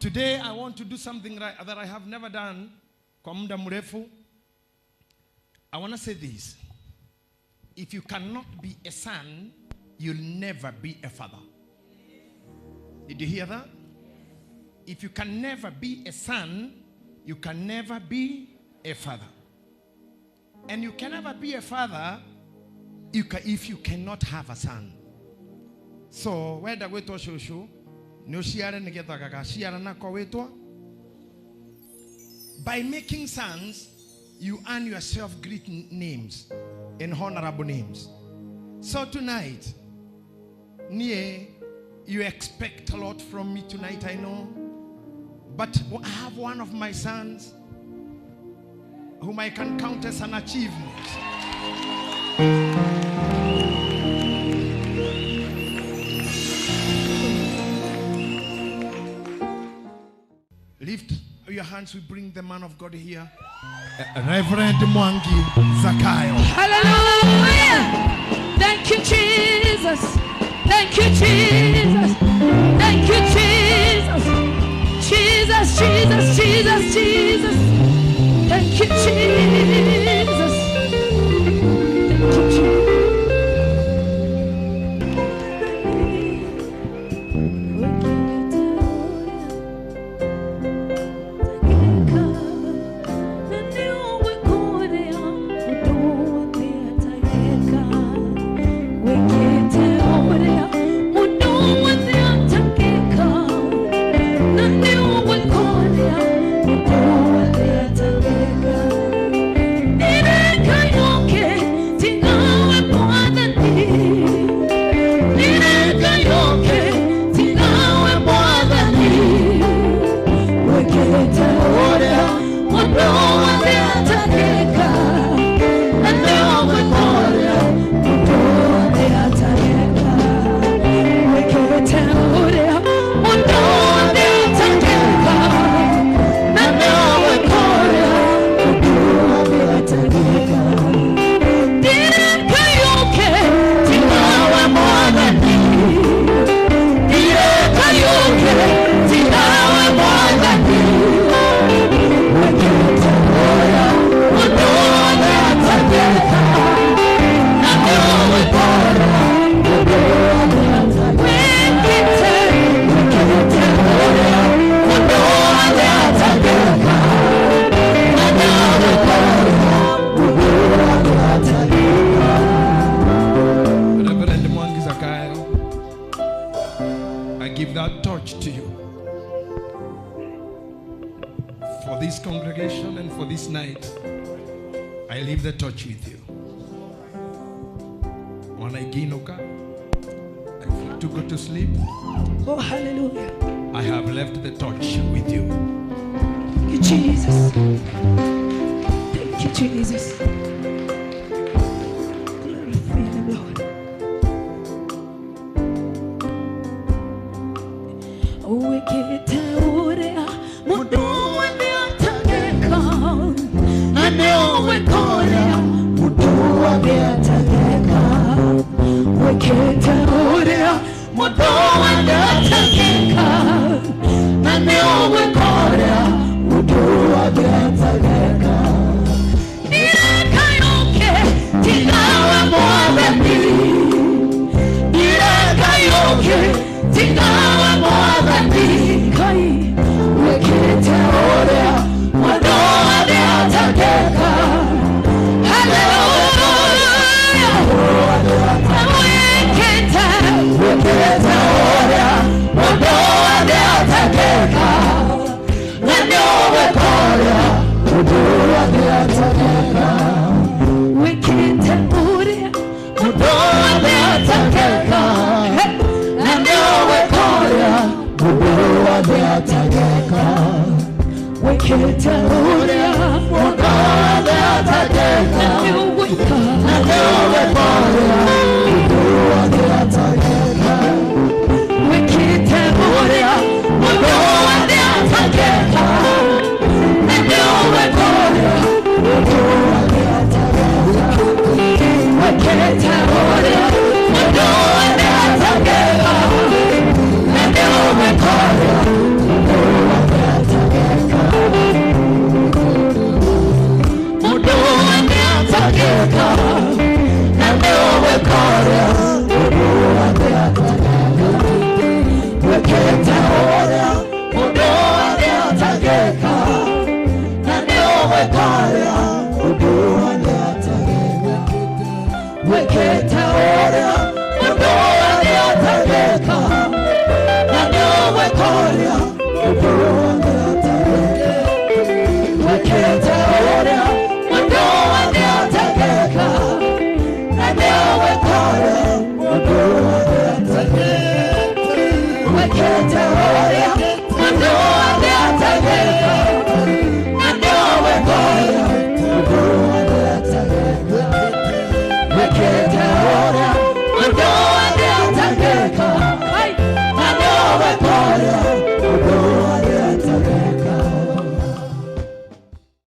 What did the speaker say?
Today I want to do something that I have never done kwa muda mrefu. I want to say this. If you cannot be a son, you'll never be a father. Did you hear that? If you can never be a son, you can never be a father. And you can never be a father if you cannot have a son. So, where the way to show no shiara negeta kaka shiara na kwa weto. By making sons, you earn yourself great names and honorable names. So tonight, you expect a lot from me tonight, I know. But I have one of my sons whom I can count as an achievement. Lift your hands, we bring the man of God here. Reverend Mwangi Zakayo. Hallelujah! Thank you, Jesus. Thank you, Jesus. Thank you, Jesus. Jesus, Jesus, Jesus, Jesus. Thank you, Jesus. Thank you, Jesus. I leave the touch with you. When I feel to go to sleep. Oh, hallelujah. I have left the touch with you. Thank you, Jesus. Thank you, Jesus. Glorify the Lord. Oh, I